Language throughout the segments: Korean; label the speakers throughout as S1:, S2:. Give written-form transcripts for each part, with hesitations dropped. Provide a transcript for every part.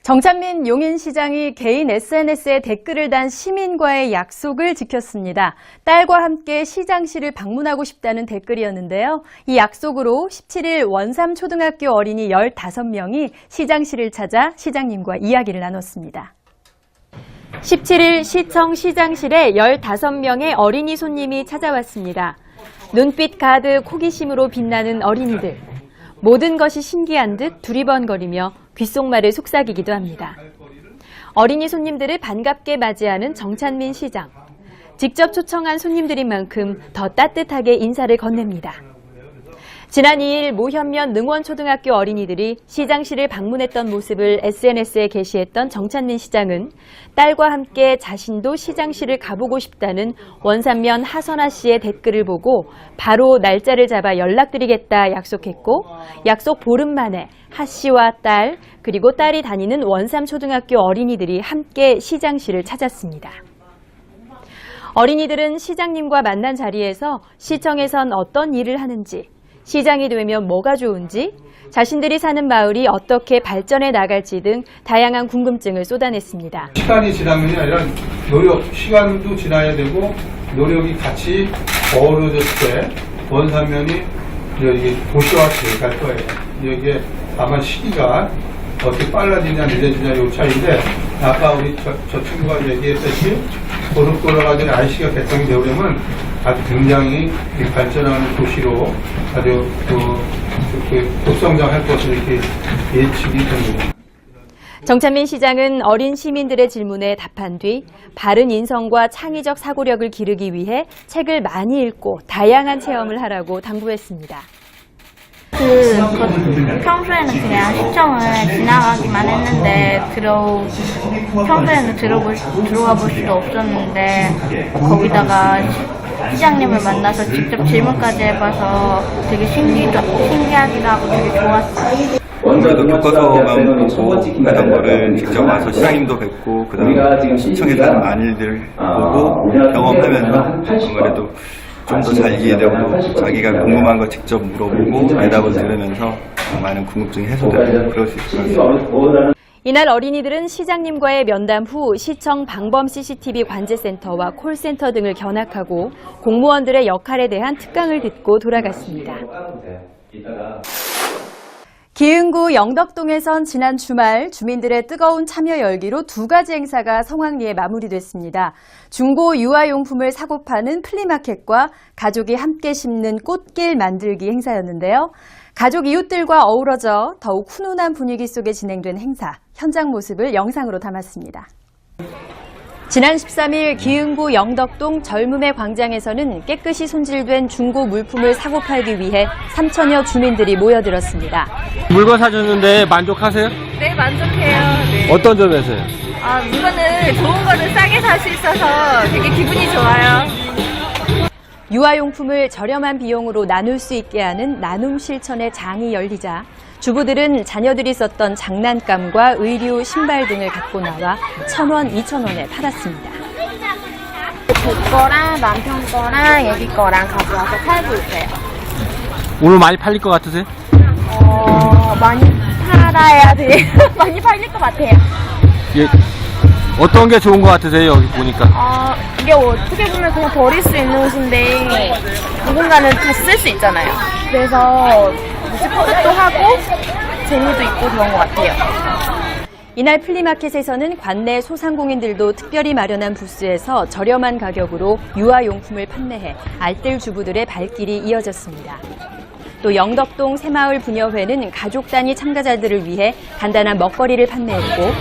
S1: 정찬민 용인시장이 개인 SNS에 댓글을 단 시민과의 약속을 지켰습니다. 딸과 함께 시장실을 방문하고 싶다는 댓글이었는데요. 이 약속으로 17일 원삼초등학교 어린이 15명이 시장실을 찾아 시장님과 이야기를 나눴습니다. 17일 시청 시장실에 15명의 어린이 손님이 찾아왔습니다. 눈빛 가득 호기심으로 빛나는 어린이들. 모든 것이 신기한 듯 두리번거리며 귓속말을 속삭이기도 합니다. 어린이 손님들을 반갑게 맞이하는 정찬민 시장. 직접 초청한 손님들인 만큼 더 따뜻하게 인사를 건넵니다. 지난 2일 모현면 능원초등학교 어린이들이 시장실을 방문했던 모습을 SNS에 게시했던 정찬민 시장은 딸과 함께 자신도 시장실을 가보고 싶다는 원산면 하선아 씨의 댓글을 보고 바로 날짜를 잡아 연락드리겠다 약속했고 약속 보름 만에 하 씨와 딸 그리고 딸이 다니는 원삼초등학교 어린이들이 함께 시장실을 찾았습니다. 어린이들은 시장님과 만난 자리에서 시청에선 어떤 일을 하는지 시장이 되면 뭐가 좋은지, 자신들이 사는 마을이 어떻게 발전해 나갈지 등 다양한 궁금증을 쏟아냈습니다.
S2: 시간이 지나면이 아니라 시간도 지나야 되고 노력이 같이 어우러졌을 때 원산면이 도시화돼 갈 거예요. 이게 다만 시기가 어떻게 빨라지냐 늦어지냐 이 차이인데 아까 우리 저 친구가 얘기했듯이 고속도로가 IC가 개통이 되려면 아주 굉장히 발전하는 도시로 아주 급성장할 것으로 이렇게 예측이 됩니다.
S1: 정찬민 시장은 어린 시민들의 질문에 답한 뒤 바른 인성과 창의적 사고력을 기르기 위해 책을 많이 읽고 다양한 체험을 하라고 당부했습니다.
S3: 평소에는 그냥 시청을 지나가기만 했는데 평소에는 들어가 볼 수도 없었는데 거기다가 시장님을 만나서 직접 질문까지 해봐서 되게 신기하기도 하고 되게 좋았어요.
S4: 아무래도 교과서만 보고 하던 거를 직접 와서 시장님도 뵙고 그다음에 시청에서 하는 많이들 보고 경험하면서 아무래도 좀 더 잘 이해되고 자기가 궁금한 거 직접 물어보고 대답을 들으면서 많은 궁금증이 해소되고 그럴 수 있을 것 같습니다.
S1: 이날 어린이들은 시장님과의 면담 후 시청 방범 CCTV 관제센터와 콜센터 등을 견학하고 공무원들의 역할에 대한 특강을 듣고 돌아갔습니다. 기흥구 영덕동에선 지난 주말 주민들의 뜨거운 참여 열기로 2가지 행사가 성황리에 마무리됐습니다. 중고 유아용품을 사고 파는 플리마켓과 가족이 함께 심는 꽃길 만들기 행사였는데요. 가족 이웃들과 어우러져 더욱 훈훈한 분위기 속에 진행된 행사, 현장 모습을 영상으로 담았습니다. 지난 13일 기흥구 영덕동 젊음의 광장에서는 깨끗이 손질된 중고 물품을 사고 팔기 위해 3천여 주민들이 모여들었습니다.
S5: 물건 사줬는데 만족하세요?
S3: 네, 만족해요. 네.
S5: 어떤 점에서요?
S3: 물건을 좋은 거를 싸게 살 수 있어서 되게 기분이 좋아요.
S1: 유아용품을 저렴한 비용으로 나눌 수 있게 하는 나눔 실천의 장이 열리자 주부들은 자녀들이 썼던 장난감과 의류, 신발 등을 갖고 나와 1,000원, 2,000원에 팔았습니다.
S3: 제 거랑 남편 거랑 애기 거랑 가져와서 팔고 있어요.
S5: 오늘 많이 팔릴 것 같으세요?
S3: 많이 팔아야 돼. 많이 팔릴 것 같아요.
S5: 예, 어떤 게 좋은 것 같으세요? 여기 보니까.
S3: 이게 어떻게 보면 그냥 버릴 수 있는 옷인데 누군가는 다 쓸 수 있잖아요. 그래서 스포츠도 하고 재미도 있고 그런 것 같아요.
S1: 이날 플리마켓에서는 관내 소상공인들도 특별히 마련한 부스에서 저렴한 가격으로 유아용품을 판매해 알뜰 주부들의 발길이 이어졌습니다. 또 영덕동 새마을 부녀회는 가족 단위 참가자들을 위해 간단한 먹거리를 판매했고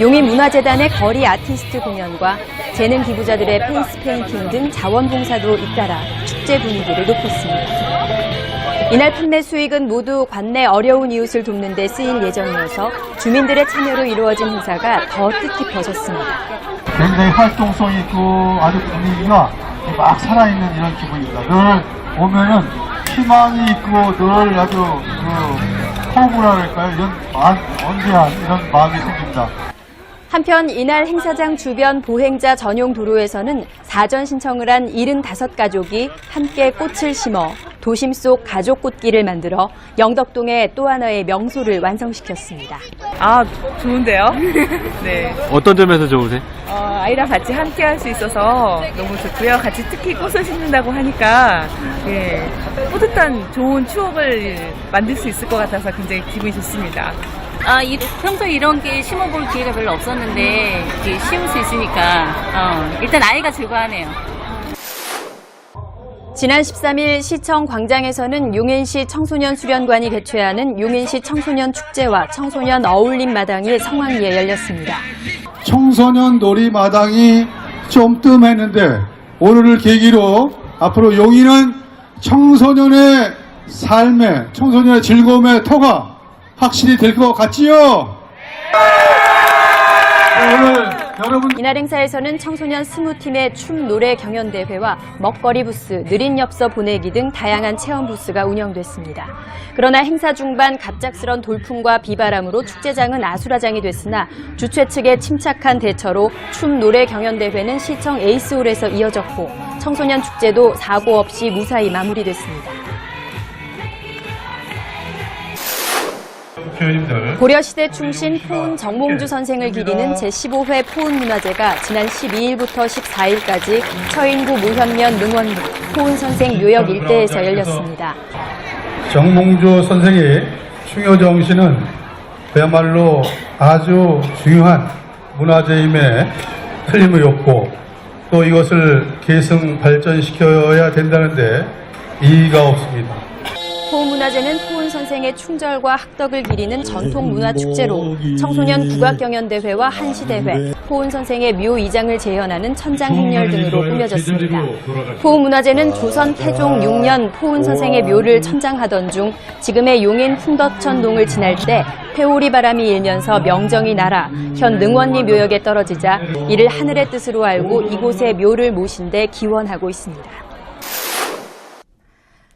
S1: 용인문화재단의 거리 아티스트 공연과 재능 기부자들의 페이스 페인팅 등 자원봉사도 잇따라 축제 분위기를 높였습니다. 이날 판매 수익은 모두 관내 어려운 이웃을 돕는 데 쓰일 예정이어서 주민들의 참여로 이루어진 행사가 더 뜻깊어졌습니다.
S6: 굉장히 활동성 있고 아주 분위기가 막 살아있는 이런 기분입니다. 늘 오면은 희망이 있고 늘 아주 호구랄까요? 이런 언제한 이런 마음이 생깁니다.
S1: 한편 이날 행사장 주변 보행자 전용 도로에서는 사전 신청을 한 75가족이 함께 꽃을 심어 도심 속 가족 꽃길을 만들어 영덕동의 또 하나의 명소를 완성시켰습니다.
S7: 아, 좋은데요? 네.
S5: 어떤 점에서 좋으세요?
S7: 아이랑 같이 함께 할 수 있어서 너무 좋고요. 같이 특히 꽃을 심는다고 하니까, 예, 뿌듯한 좋은 추억을 만들 수 있을 것 같아서 굉장히 기분이 좋습니다.
S8: 평소에 이런 게 심어볼 기회가 별로 없었는데, 이렇게 심을 수 있으니까, 일단 아이가 즐거워하네요.
S1: 지난 13일 시청 광장에서는 용인시 청소년 수련관이 개최하는 용인시 청소년 축제와 청소년 어울림 마당이 성황리에 열렸습니다.
S6: 청소년 놀이마당이 좀 뜸했는데 오늘을 계기로 앞으로 용인은 청소년의 삶에, 청소년의 즐거움의 터가 확실히 될 것 같지요? 오늘 여러분
S1: 이날 행사에서는 청소년 20팀의 춤, 노래 경연대회와 먹거리 부스, 느린 엽서 보내기 등 다양한 체험 부스가 운영됐습니다. 그러나 행사 중반 갑작스런 돌풍과 비바람으로 축제장은 아수라장이 됐으나 주최 측의 침착한 대처로 춤, 노래 경연대회는 시청 에이스홀에서 이어졌고 청소년 축제도 사고 없이 무사히 마무리됐습니다. 고려시대 충신 포은 정몽주 선생을 기리는 제15회 포은문화제가 지난 12일부터 14일까지 처인구 무현면 능원리 포은 선생 묘역 일대에서 열렸습니다.
S6: 정몽주 선생의 충효 정신은 그야말로 아주 중요한 문화재임에 틀림이 없고 또 이것을 계승 발전시켜야 된다는데 이의가 없습니다.
S1: 포은문화제는 포은 선생의 충절과 학덕을 기리는 전통문화축제로 청소년 국악경연대회와 한시대회, 포은 선생의 묘 2장을 재현하는 천장행렬 등으로 꾸며졌습니다. 포은문화제는 조선 태종 6년 포은 선생의 묘를 천장하던 중 지금의 용인 풍덕천동을 지날 때 회오리 바람이 일면서 명정이 날아 현 능원리 묘역에 떨어지자 이를 하늘의 뜻으로 알고 이곳에 묘를 모신 데 기원하고 있습니다.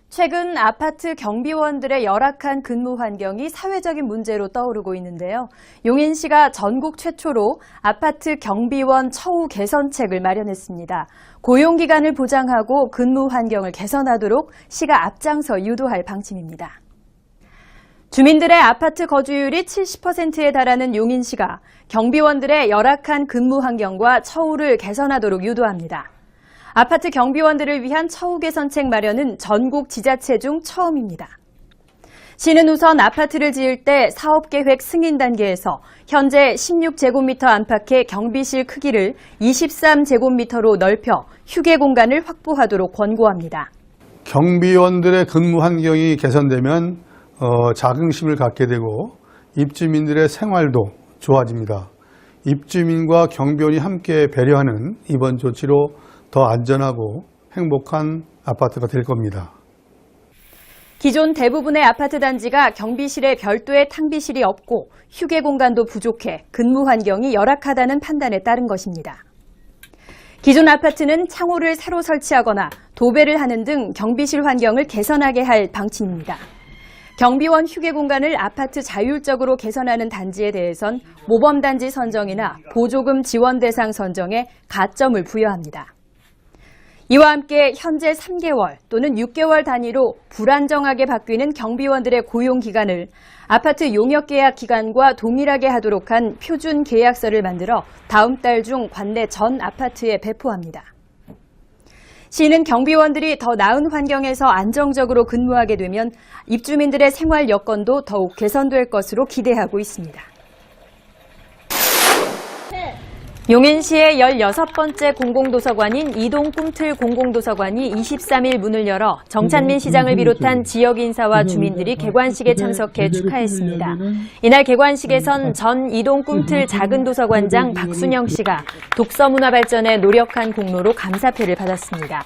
S1: 최근 아파트 경비원들의 열악한 근무 환경이 사회적인 문제로 떠오르고 있는데요. 용인시가 전국 최초로 아파트 경비원 처우 개선책을 마련했습니다. 고용기간을 보장하고 근무 환경을 개선하도록 시가 앞장서 유도할 방침입니다. 주민들의 아파트 거주율이 70%에 달하는 용인시가 경비원들의 열악한 근무 환경과 처우를 개선하도록 유도합니다. 아파트 경비원들을 위한 처우 개선책 마련은 전국 지자체 중 처음입니다. 시는 우선 아파트를 지을 때 사업계획 승인 단계에서 현재 16제곱미터 안팎의 경비실 크기를 23제곱미터로 넓혀 휴게 공간을 확보하도록 권고합니다.
S6: 경비원들의 근무 환경이 개선되면 자긍심을 갖게 되고 입주민들의 생활도 좋아집니다. 입주민과 경비원이 함께 배려하는 이번 조치로 더 안전하고 행복한 아파트가 될 겁니다.
S1: 기존 대부분의 아파트 단지가 경비실에 별도의 탕비실이 없고 휴게 공간도 부족해 근무 환경이 열악하다는 판단에 따른 것입니다. 기존 아파트는 창호를 새로 설치하거나 도배를 하는 등 경비실 환경을 개선하게 할 방침입니다. 경비원 휴게 공간을 아파트 자율적으로 개선하는 단지에 대해선 모범단지 선정이나 보조금 지원 대상 선정에 가점을 부여합니다. 이와 함께 현재 3개월 또는 6개월 단위로 불안정하게 바뀌는 경비원들의 고용 기간을 아파트 용역 계약 기간과 동일하게 하도록 한 표준 계약서를 만들어 다음 달 중 관내 전 아파트에 배포합니다. 시는 경비원들이 더 나은 환경에서 안정적으로 근무하게 되면 입주민들의 생활 여건도 더욱 개선될 것으로 기대하고 있습니다. 용인시의 16번째 공공도서관인 이동 꿈틀 공공도서관이 23일 문을 열어 정찬민 시장을 비롯한 지역 인사와 주민들이 개관식에 참석해 축하했습니다. 이날 개관식에선 전 이동 꿈틀 작은 도서관장 박순영 씨가 독서 문화 발전에 노력한 공로로 감사패를 받았습니다.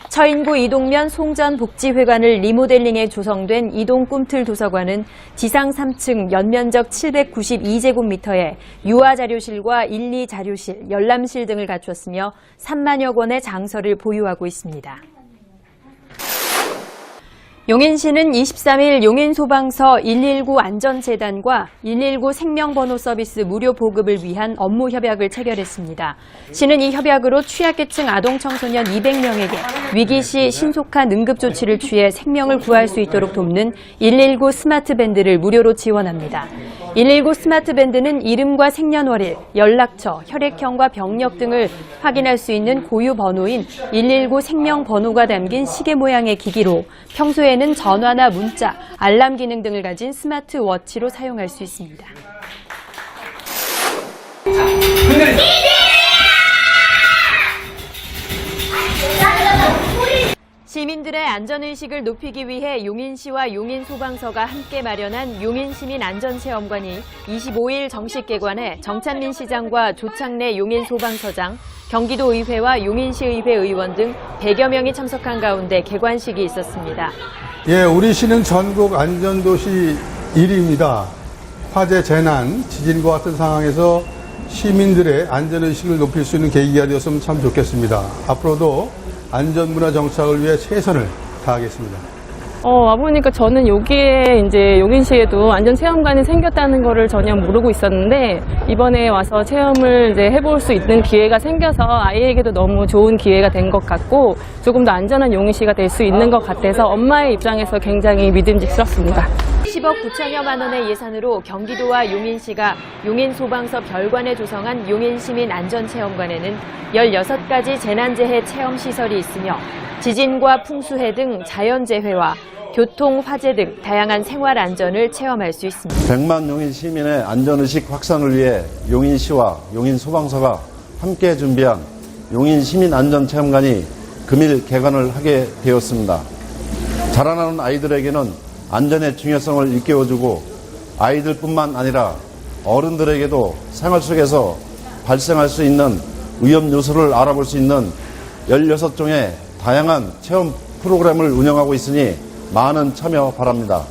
S1: 처인구 이동면 송전복지회관을 리모델링해 조성된 이동 꿈틀 도서관은 지상 3층 연면적 792제곱미터에 유아자료실과 1, 2자료실, 열람실 등을 갖췄으며 3만여 권의 장서를 보유하고 있습니다. 용인시는 23일 용인소방서 119 안전재단과 119 생명번호 서비스 무료 보급을 위한 업무 협약을 체결했습니다. 시는 이 협약으로 취약계층 아동 청소년 200명에게 위기시 신속한 응급조치를 취해 생명을 구할 수 있도록 돕는 119 스마트밴드를 무료로 지원합니다. 119 스마트밴드는 이름과 생년월일, 연락처, 혈액형과 병력 등을 확인할 수 있는 고유 번호인 119 생명번호가 담긴 시계 모양의 기기로 평소에는 전화나 문자, 알람 기능 등을 가진 스마트워치로 사용할 수 있습니다. 시민들의 안전의식을 높이기 위해 용인시와 용인소방서가 함께 마련한 용인시민안전체험관이 25일 정식 개관해 정찬민 시장과 조창래 용인소방서장, 경기도의회와 용인시의회 의원 등 100여 명이 참석한 가운데 개관식이 있었습니다.
S2: 예, 우리 시는 전국 안전도시 1위입니다. 화재, 재난, 지진과 같은 상황에서 시민들의 안전의식을 높일 수 있는 계기가 되었으면 참 좋겠습니다. 앞으로도 안전문화 정착을 위해 최선을 다하겠습니다.
S3: 와보니까 저는 여기에 이제 용인시에도 안전체험관이 생겼다는 거를 전혀 모르고 있었는데 이번에 와서 체험을 이제 해볼 수 있는 기회가 생겨서 아이에게도 너무 좋은 기회가 된 것 같고 조금 더 안전한 용인시가 될 수 있는 것 같아서 엄마의 입장에서 굉장히 믿음직스럽습니다.
S1: 10억 9천여만 원의 예산으로 경기도와 용인시가 용인소방서 별관에 조성한 용인시민안전체험관에는 16가지 재난재해 체험시설이 있으며 지진과 풍수해 등 자연재해와 교통, 화재 등 다양한 생활 안전을 체험할 수 있습니다.
S9: 100만 용인 시민의 안전의식 확산을 위해 용인시와 용인소방서가 함께 준비한 용인시민안전체험관이 금일 개관을 하게 되었습니다. 자라나는 아이들에게는 안전의 중요성을 일깨워주고 아이들뿐만 아니라 어른들에게도 생활 속에서 발생할 수 있는 위험 요소를 알아볼 수 있는 16종의 다양한 체험 프로그램을 운영하고 있으니 많은 참여 바랍니다.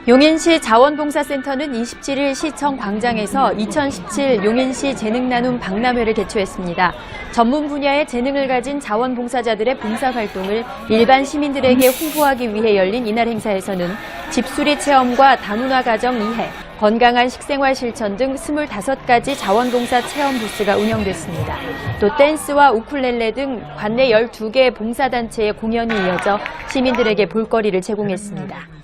S1: 용인시 자원봉사센터는 27일 시청 광장에서 2017 용인시 재능나눔 박람회를 개최했습니다. 전문 분야의 재능을 가진 자원봉사자들의 봉사활동을 일반 시민들에게 홍보하기 위해 열린 이날 행사에서는 집수리 체험과 다문화 가정 이해, 건강한 식생활 실천 등 25가지 자원봉사 체험 부스가 운영됐습니다. 또 댄스와 우쿨렐레 등 관내 12개 봉사단체의 공연이 이어져 시민들에게 볼거리를 제공했습니다.